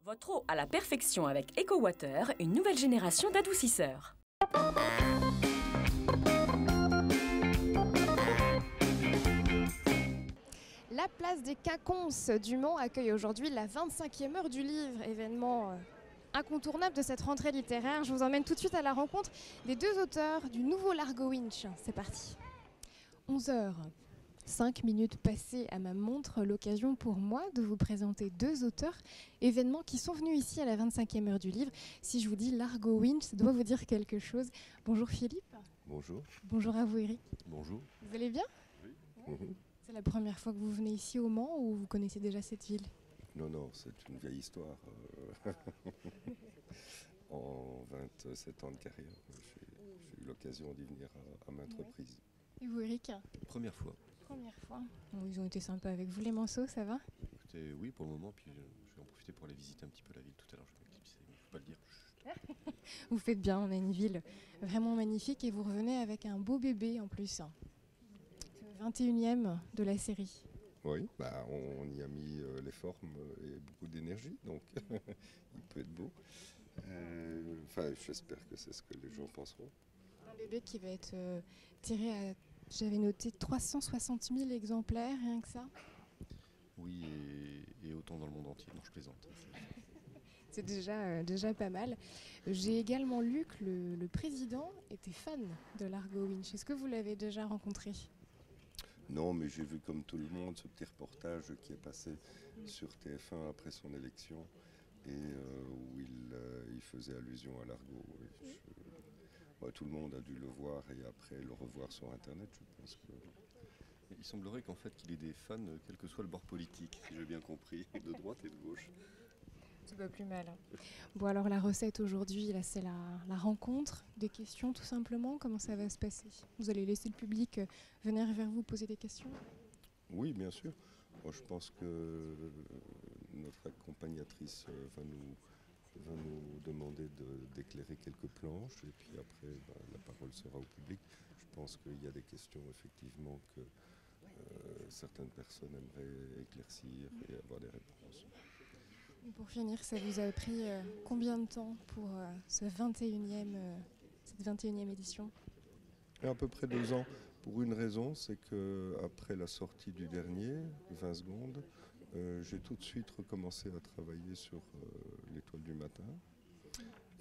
Votre eau à la perfection avec EcoWater, une nouvelle génération d'adoucisseurs. La place des Quinconces du Mans accueille aujourd'hui la 25e heure du livre, événement incontournable de cette rentrée littéraire. Je vous emmène tout de suite à la rencontre des deux auteurs du nouveau Largo Winch. C'est parti. 11h, 5 minutes passées à ma montre, l'occasion pour moi de vous présenter deux auteurs, événements qui sont venus ici à la 25e heure du livre. Si je vous dis Largo Winch, ça doit vous dire quelque chose. Bonjour Philippe. Bonjour. Bonjour à vous Eric. Bonjour. Vous allez bien? Oui. C'est la première fois que vous venez ici au Mans ou vous connaissez déjà cette ville? Non, c'est une vieille histoire. En 27 ans de carrière, j'ai eu l'occasion d'y venir à maintes reprises. Et vous Eric? Première fois. Première fois. Bon, ils ont été sympas avec vous les Manceaux, ça va? Écoutez, oui, pour le moment, puis je vais en profiter pour aller visiter un petit peu la ville tout à l'heure. Je vais m'éclipser, mais il ne faut pas le dire. Chut. Vous faites bien, on a une ville vraiment magnifique et vous revenez avec un beau bébé en plus. Le 21e de la série. Oui, on y a mis les formes et beaucoup d'énergie, donc il peut être beau. J'espère que c'est ce que les gens penseront. Un bébé qui va être tiré à, j'avais noté 360 000 exemplaires, rien que ça. Oui, et autant dans le monde entier, non je plaisante. C'est déjà pas mal. J'ai également lu que le président était fan de Largo Winch. Est-ce que vous l'avez déjà rencontré? Non, mais j'ai vu comme tout le monde ce petit reportage qui est passé sur TF1 après son élection et où il faisait allusion à Largo. Tout le monde a dû le voir et après le revoir sur Internet, je pense que... Il semblerait qu'en fait qu'il ait des fans, quel que soit le bord politique, si j'ai bien compris, de droite et de gauche. C'est pas plus mal. Bon alors la recette aujourd'hui, là, c'est la rencontre, des questions tout simplement. Comment ça va se passer? Vous allez laisser le public venir vers vous poser des questions? Oui, bien sûr. Moi, je pense que notre accompagnatrice va nous demander d'éclairer quelques planches et puis après la parole sera au public. Je pense qu'il y a des questions effectivement que certaines personnes aimeraient éclaircir et avoir des réponses. Pour finir, ça vous a pris combien de temps pour cette 21e édition? À peu près 2 ans, pour une raison, c'est qu'après la sortie du dernier, 20 secondes, j'ai tout de suite recommencé à travailler sur l'étoile du matin.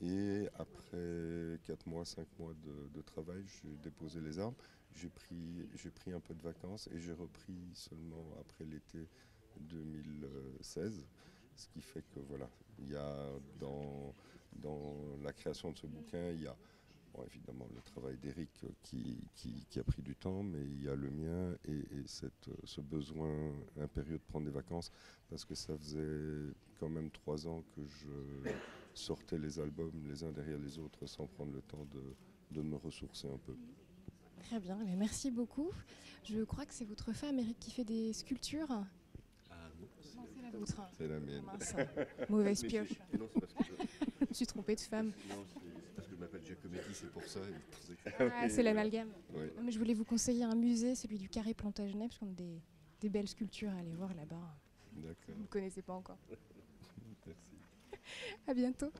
Et après 4 mois, 5 mois de travail, j'ai déposé les armes, j'ai pris un peu de vacances et j'ai repris seulement après l'été 2016. Ce qui fait que voilà, il y a dans la création de ce bouquin, il y a évidemment le travail d'Éric qui a pris du temps, mais il y a le mien et ce besoin impérieux de prendre des vacances parce que ça faisait quand même 3 ans que je sortais les albums les uns derrière les autres sans prendre le temps de me ressourcer un peu. Très bien, mais merci beaucoup. Je crois que c'est votre femme Éric qui fait des sculptures. Ah non, C'est la vôtre. C'est la mienne. Mince, mauvaise pioche. Non, c'est parce que Je me suis trompée de femme. Non, c'est parce que je m'appelle Giacometti, c'est pour ça. Ah, c'est l'amalgame. Oui. Non, mais je voulais vous conseiller un musée, celui du Carré Plantagenet, parce qu'on a des belles sculptures à aller voir là-bas. D'accord. Vous ne connaissez pas encore. Merci. À bientôt.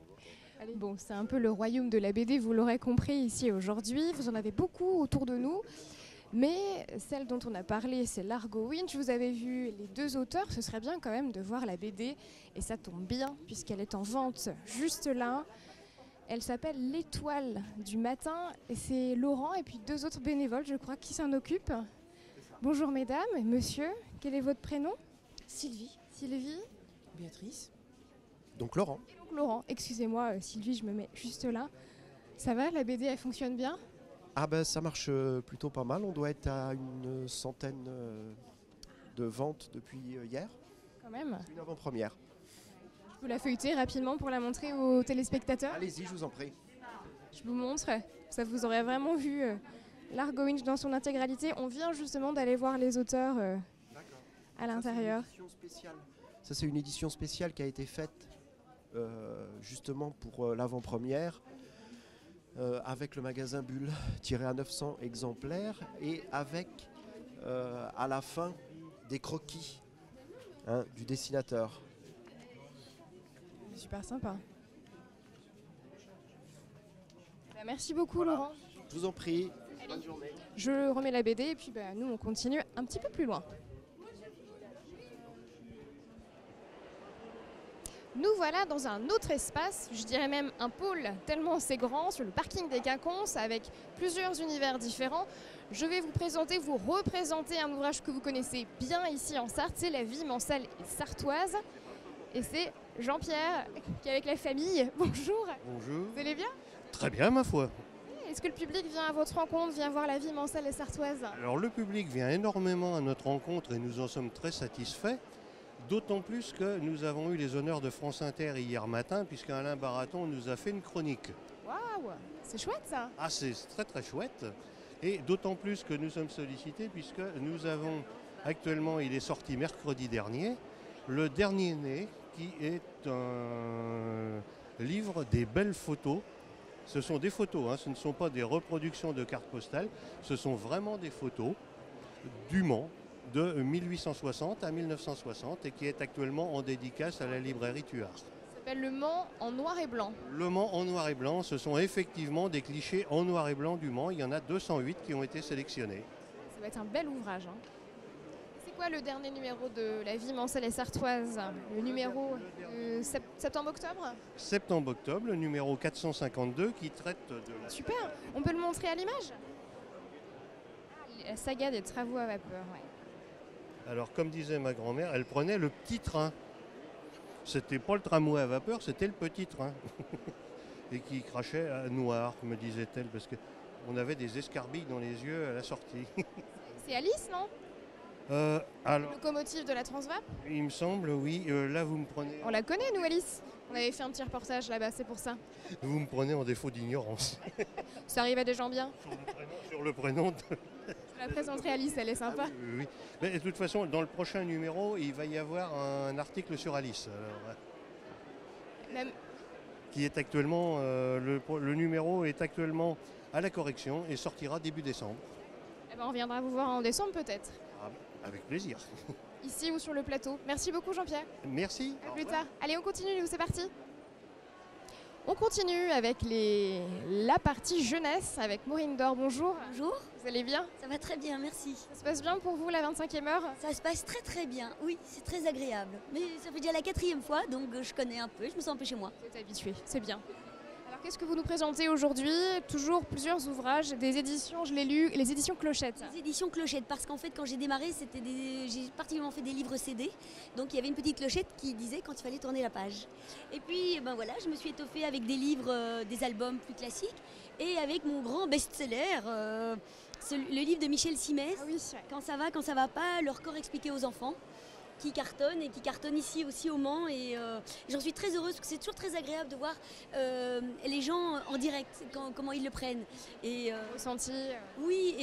Allez. Bon, c'est un peu le royaume de la BD, vous l'aurez compris ici aujourd'hui. Vous en avez beaucoup autour de nous. Mais celle dont on a parlé, c'est Largo Winch. Vous avez vu les deux auteurs, ce serait bien quand même de voir la BD. Et ça tombe bien, puisqu'elle est en vente juste là. Elle s'appelle L'étoile du matin. Et c'est Laurent et puis 2 autres bénévoles, je crois, qui s'en occupent. Bonjour mesdames et monsieur, quel est votre prénom? Sylvie. Sylvie. Béatrice. Donc Laurent. Et donc Laurent, excusez-moi Sylvie, je me mets juste là. Ça va, la BD elle fonctionne bien? Ah ben ça marche plutôt pas mal, on doit être à une centaine de ventes depuis hier. Quand même. Une avant-première. Je peux la feuilleter rapidement pour la montrer aux téléspectateurs? Allez-y, je vous en prie. Je vous montre, ça vous aurez vraiment vu Largo Winch dans son intégralité. On vient justement d'aller voir les auteurs à l'intérieur. Ça c'est une édition spéciale qui a été faite justement pour l'avant-première. Avec le magasin Bulle, tiré à 900 exemplaires et avec à la fin des croquis du dessinateur. C'est super sympa. Bah, merci beaucoup Laurent. Je vous en prie. Bonne journée. Je remets la BD et puis nous on continue un petit peu plus loin. Nous voilà dans un autre espace, je dirais même un pôle tellement c'est grand, sur le parking des Quinconces avec plusieurs univers différents. Je vais vous représenter un ouvrage que vous connaissez bien ici en Sarthe, c'est La vie mancelle et sartoise. Et c'est Jean-Pierre qui est avec la famille. Bonjour. Bonjour. Vous allez bien? Très bien, ma foi. Est-ce que le public vient à votre rencontre, vient voir La vie mancelle et sartoise? Alors, le public vient énormément à notre rencontre et nous en sommes très satisfaits. D'autant plus que nous avons eu les honneurs de France Inter hier matin, puisque Alain Baraton nous a fait une chronique. Waouh, c'est chouette ça. Ah, c'est très très chouette. Et d'autant plus que nous sommes sollicités, puisque nous avons actuellement, il est sorti mercredi dernier, Le Dernier Né, qui est un livre des belles photos. Ce sont des photos, hein, ce ne sont pas des reproductions de cartes postales, ce sont vraiment des photos du Mans de 1860 à 1960 et qui est actuellement en dédicace à la librairie Tuard. Ça s'appelle Le Mans en noir et blanc. Le Mans en noir et blanc, ce sont effectivement des clichés en noir et blanc du Mans. Il y en a 208 qui ont été sélectionnés. Ça va être un bel ouvrage. C'est quoi le dernier numéro de La vie mancelle et sartoise? Le numéro septembre-octobre? Septembre-octobre, le numéro 452 qui traite de la... Super, on peut le montrer à l'image? La saga des travaux à vapeur, ouais. Alors, comme disait ma grand-mère, elle prenait le petit train. C'était pas le tramway à vapeur, c'était le petit train. Et qui crachait à noir, me disait-elle, parce qu'on avait des escarbilles dans les yeux à la sortie. C'est Alice, non? Alors, Locomotive de la Transvap? il me semble, oui. Là, vous me prenez... On la connaît, nous, Alice. On avait fait un petit reportage là-bas, c'est pour ça. Vous me prenez en défaut d'ignorance. Ça arrive à des gens bien. Sur le prénom Je la présenterai Alice, elle est sympa. Ah oui, oui. Mais de toute façon, dans le prochain numéro, il va y avoir un article sur Alice. Alors, Même... qui est actuellement, le numéro est actuellement à la correction et sortira début décembre. Eh ben, on viendra vous voir en décembre peut-être. Ah, avec plaisir. Ici ou sur le plateau. Merci beaucoup Jean-Pierre. Merci. À plus tard. Allez, on continue, nous, c'est parti. On continue avec la partie jeunesse avec Maureen Dor. Bonjour. Bonjour. Vous allez bien? Ça va très bien, merci. Ça se passe bien pour vous la 25e heure? Ça se passe très très bien, oui, c'est très agréable. Mais ça fait déjà la 4e fois, donc je connais un peu, je me sens un peu chez moi. Vous êtes habitué, c'est bien. Alors qu'est-ce que vous nous présentez aujourd'hui? Toujours plusieurs ouvrages, des éditions, je l'ai lu, les éditions Clochette. Les éditions Clochette, parce qu'en fait quand j'ai démarré, j'ai particulièrement fait des livres CD, donc il y avait une petite clochette qui disait quand il fallait tourner la page. Et puis ben voilà, je me suis étoffée avec des livres, des albums plus classiques, et avec mon grand best-seller, le livre de Michel Simès, Ah oui. Quand ça va pas, leur corps expliqué aux enfants, qui cartonne et qui cartonne ici aussi au Mans, et j'en suis très heureuse parce que c'est toujours très agréable de voir les gens en direct, comment ils le prennent. Et Ressenti. oui,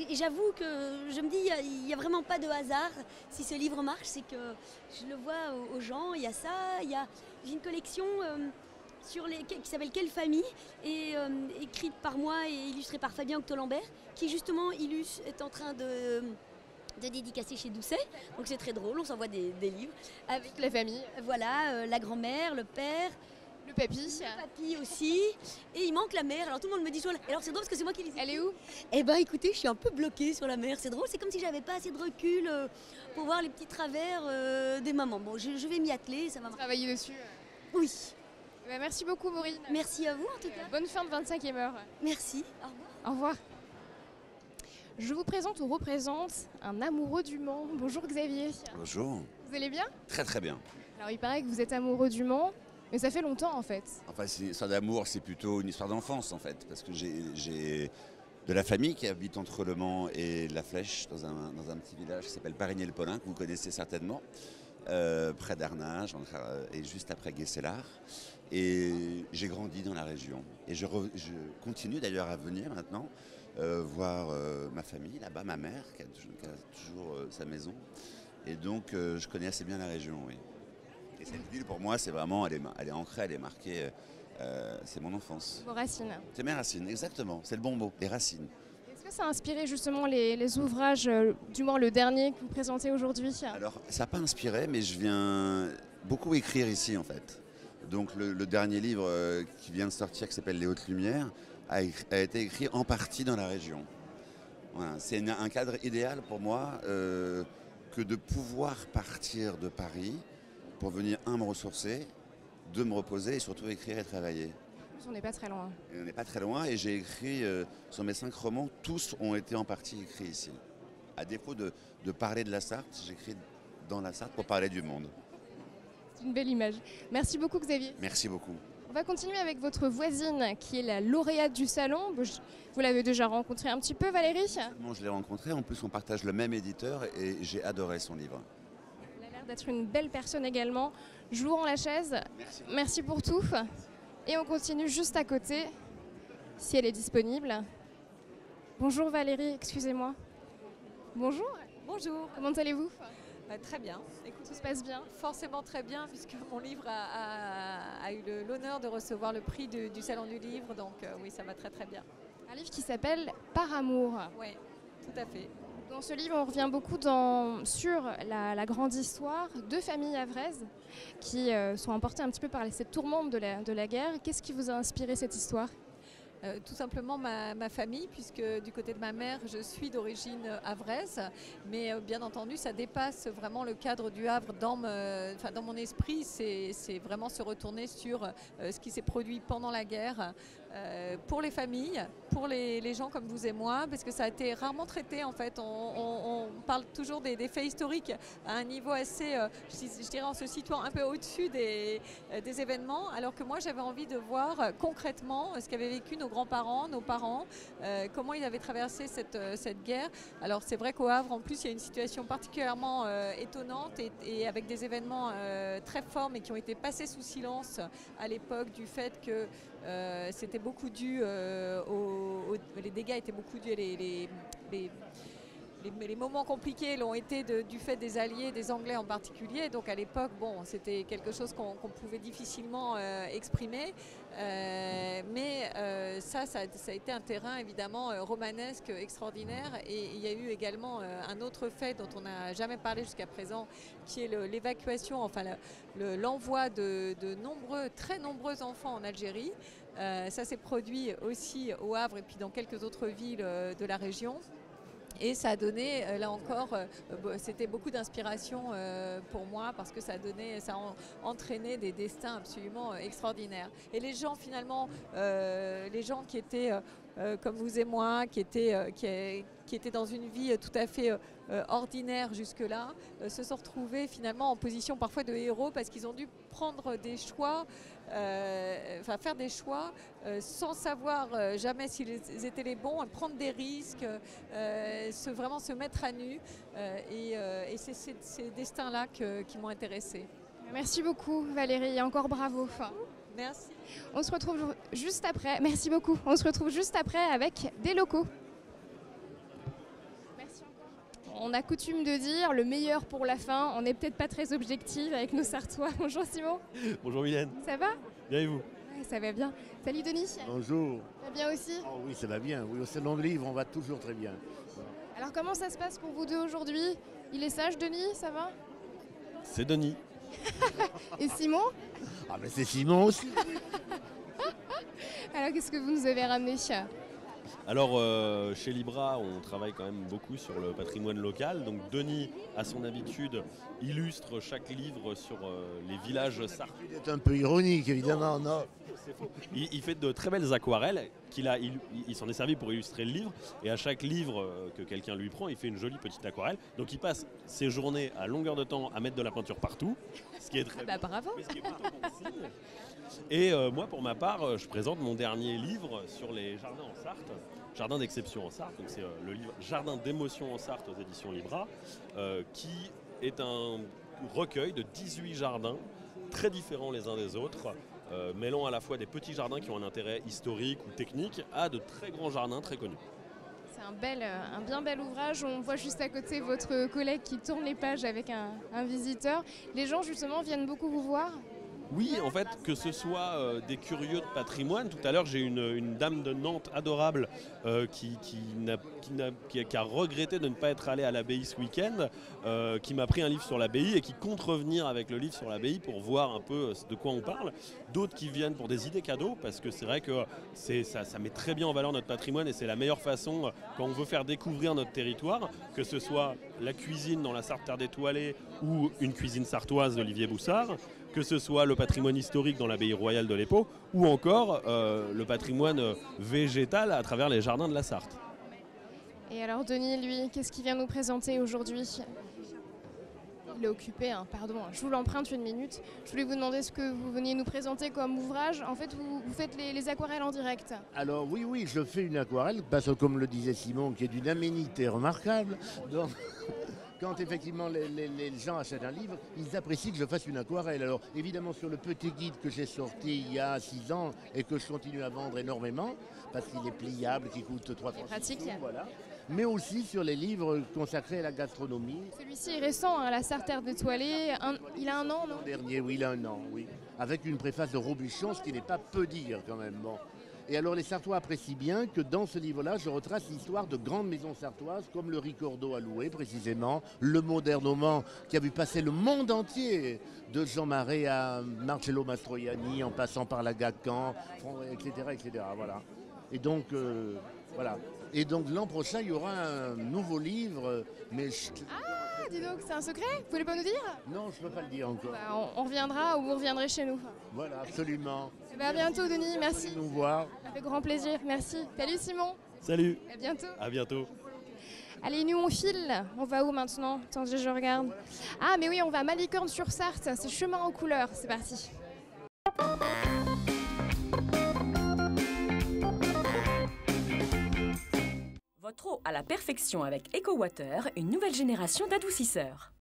et j'avoue que je me dis, il n'y a vraiment pas de hasard si ce livre marche, c'est que je le vois aux gens, il y a ça, j'ai une collection qui s'appelle Quelle famille, et écrite par moi et illustrée par Fabien Octolambert, qui justement est en train de dédicacer chez Doucet, donc c'est très drôle, on s'envoie des livres avec La famille. voilà, la grand-mère, le père, Le papy. le papy aussi, et il manque la mère. Alors tout le monde me dit toujours, alors c'est drôle parce que c'est moi qui les ai. Elle est où? Eh ben écoutez, je suis un peu bloquée sur la mère, c'est drôle, c'est comme si j'avais pas assez de recul pour voir les petits travers des mamans. Bon, je vais m'y atteler, ça va marcher. Travailler dessus. Oui, Bah, merci beaucoup Maureen. merci à vous en tout cas. Bonne fin de 25e heure. Merci, au revoir. Au revoir. Je vous présente ou représente un amoureux du Mans. Bonjour Xavier. Bonjour. Vous allez bien? Très très bien. Alors il paraît que vous êtes amoureux du Mans, mais ça fait longtemps en fait. Enfin, c'est une histoire d'amour, c'est plutôt une histoire d'enfance en fait, parce que j'ai de la famille qui habite entre Le Mans et La Flèche, dans un petit village qui s'appelle Parigny-le-Polin, que vous connaissez certainement, près d'Arnage, et juste après Guesselard. Et j'ai grandi dans la région. Et je continue d'ailleurs à venir maintenant voir ma famille là-bas, ma mère, qui a toujours sa maison. Et donc je connais assez bien la région, oui. Et cette ville, pour moi, c'est vraiment, elle est ancrée, elle est marquée. C'est mon enfance. Vos racines. C'est mes racines, exactement. C'est le bon mot, les racines. Est-ce que ça a inspiré justement les ouvrages, du moins le dernier que vous présentez aujourd'hui? Alors, ça n'a pas inspiré, mais je viens beaucoup écrire ici, en fait. Donc le dernier livre qui vient de sortir, qui s'appelle Les Hautes Lumières, a été écrit en partie dans la région. Voilà, c'est un cadre idéal pour moi que de pouvoir partir de Paris pour venir, me ressourcer, de me reposer et surtout écrire et travailler. On n'est pas très loin. Et on n'est pas très loin et j'ai écrit sur mes 5 romans, tous ont été en partie écrits ici. À défaut de parler de la Sarthe, j'écris dans la Sarthe pour parler du monde. C'est une belle image. Merci beaucoup Xavier. Merci beaucoup. On va continuer avec votre voisine qui est la lauréate du salon. Vous l'avez déjà rencontrée un petit peu Valérie? Bon, je l'ai rencontrée, en plus on partage le même éditeur et j'ai adoré son livre. Elle a l'air d'être une belle personne également. Je vous rends la chaise. Merci pour tout. Et on continue juste à côté, si elle est disponible. Bonjour Valérie, excusez-moi. Bonjour. Bonjour. Comment allez-vous? Très bien. Écoute, tout se passe bien? Forcément très bien, puisque mon livre a eu l'honneur de recevoir le prix du Salon du Livre, donc oui, ça va très très bien. Un livre qui s'appelle Par amour. Oui, tout à fait. Dans ce livre, on revient beaucoup sur la grande histoire de familles havraises qui sont emportées un petit peu par cette tourmente de la guerre. Qu'est-ce qui vous a inspiré cette histoire? Tout simplement ma famille, puisque du côté de ma mère, je suis d'origine havraise, mais bien entendu, ça dépasse vraiment le cadre du Havre. Dans mon esprit, c'est vraiment se retourner sur ce qui s'est produit pendant la guerre, pour les familles, pour les gens comme vous et moi, parce que ça a été rarement traité en fait. On parle toujours des faits historiques à un niveau assez, je dirais en se situant un peu au-dessus des événements, alors que moi j'avais envie de voir concrètement ce qu'avaient vécu nos grands-parents, nos parents, comment ils avaient traversé cette guerre. Alors c'est vrai qu'au Havre en plus il y a une situation particulièrement étonnante et avec des événements très forts mais qui ont été passés sous silence à l'époque, du fait que c'était beaucoup dû les dégâts étaient beaucoup dus, les moments compliqués l'ont été du fait des Alliés, des Anglais en particulier. Donc à l'époque, bon, c'était quelque chose qu'on pouvait difficilement exprimer. Mais ça a été un terrain évidemment romanesque extraordinaire. Et il y a eu également un autre fait dont on n'a jamais parlé jusqu'à présent, qui est l'évacuation, enfin l'envoi de très nombreux enfants en Algérie. Ça s'est produit aussi au Havre et puis dans quelques autres villes de la région. Et ça a donné, là encore, c'était beaucoup d'inspiration pour moi parce que ça a entraîné des destins absolument extraordinaires. Et les gens finalement, les gens qui étaient comme vous et moi, qui étaient dans une vie tout à fait ordinaire jusque-là, se sont retrouvés finalement en position parfois de héros parce qu'ils ont dû prendre des choix, faire des choix sans savoir jamais s'ils étaient les bons, prendre des risques, vraiment se mettre à nu. Et c'est ces destins-là qui m'ont intéressée. Merci beaucoup Valérie et encore bravo. Merci. On se retrouve juste après. Merci beaucoup. On se retrouve juste après avec des locaux. Merci encore. On a coutume de dire le meilleur pour la fin. On n'est peut-être pas très objectif avec nos Sartois. Bonjour Simon. Bonjour Mylène. Ça va? Bien et vous? Ouais, ça va bien. Salut Denis. Bonjour. Ça va bien aussi? Oh oui, ça va bien. Oui, au Salon de Livre, on va toujours très bien. Alors comment ça se passe pour vous deux aujourd'hui? Il est sage Denis, ça va? C'est Denis. Et Simon? Ah mais c'est Simon aussi. Alors qu'est-ce que vous nous avez ramené? Alors chez Libra, on travaille quand même beaucoup sur le patrimoine local. Donc Denis, à son habitude, illustre chaque livre sur les villages sarthes. C'est un peu ironique évidemment, non. Il fait de très belles aquarelles il s'en est servi pour illustrer le livre, et à chaque livre que quelqu'un lui prend, il fait une jolie petite aquarelle. Donc il passe ses journées à longueur de temps à mettre de la peinture partout, ce qui est très bon, bravo. mais ce qui est plutôt bon signe. Et moi pour ma part, je présente mon dernier livre sur les jardins en Sarthe, Jardin d'exception en Sarthe. Donc c'est le livre Jardin d'émotion en Sarthe aux éditions Libra, qui est un recueil de 18 jardins très différents les uns des autres, mêlant à la fois des petits jardins qui ont un intérêt historique ou technique à de très grands jardins très connus. C'est un bien bel ouvrage. On voit juste à côté votre collègue qui tourne les pages avec un visiteur. Les gens justement viennent beaucoup vous voir? Oui, en fait, que ce soit des curieux de patrimoine. Tout à l'heure, j'ai une dame de Nantes adorable qui a regretté de ne pas être allée à l'abbaye ce week-end, qui m'a pris un livre sur l'abbaye et qui compte revenir avec le livre sur l'abbaye pour voir un peu de quoi on parle. D'autres qui viennent pour des idées cadeaux, parce que c'est vrai que ça met très bien en valeur notre patrimoine et c'est la meilleure façon, quand on veut faire découvrir notre territoire, que ce soit la cuisine dans la Sarthe Terre d'Étoilée ou une cuisine sartoise d'Olivier Boussard, que ce soit le patrimoine historique dans l'abbaye royale de l'Épau, ou encore le patrimoine végétal à travers les jardins de la Sarthe. Et alors Denis, lui, qu'est-ce qu'il vient nous présenter aujourd'hui ? Il est occupé, hein, pardon, je vous l'emprunte une minute. Je voulais vous demander ce que vous veniez nous présenter comme ouvrage. En fait, vous faites les aquarelles en direct. Alors oui, je fais une aquarelle, parce que comme le disait Simon, qui est d'une aménité remarquable. Donc, quand effectivement les gens achètent un livre, ils apprécient que je fasse une aquarelle. Alors évidemment sur le petit guide que j'ai sorti il y a 6 ans et que je continue à vendre énormément, parce qu'il est pliable, qui coûte 3 francs. Pratique. Voilà. Mais aussi sur les livres consacrés à la gastronomie. Celui-ci est récent, hein, la Sarthe Terre d'Étoilée. Il a un an, non ? L'an dernier, oui, il a 1 an, oui. Avec une préface de Robuchon, ce qui n'est pas peu dire quand même. Bon. Et alors les Sartois apprécient bien que dans ce livre-là, je retrace l'histoire de grandes maisons sartoises, comme le Ricordo à Loué précisément, le Modernoman qui a vu passer le monde entier, de Jean Marais à Marcello Mastroianni, en passant par la Gacan, etc., etc. Voilà. Et donc, voilà. Et donc l'an prochain, il y aura un nouveau livre, mais... Ah, dis donc, c'est un secret ? Vous voulez pas nous dire ? Non, je ne peux pas le dire encore. Bah, on reviendra ou vous reviendrez chez nous. Voilà, absolument. Et bah, à bientôt Denis, merci. Nous voir. Avec grand plaisir, merci. Salut Simon. Salut. À bientôt. À bientôt. Allez, nous on file. On va où maintenant ? Attendez, je regarde. Ah, mais oui, on va à Malicorne-sur-Sarthe. C'est chemin aux couleurs. C'est parti. Votre eau à la perfection avec EcoWater, une nouvelle génération d'adoucisseurs.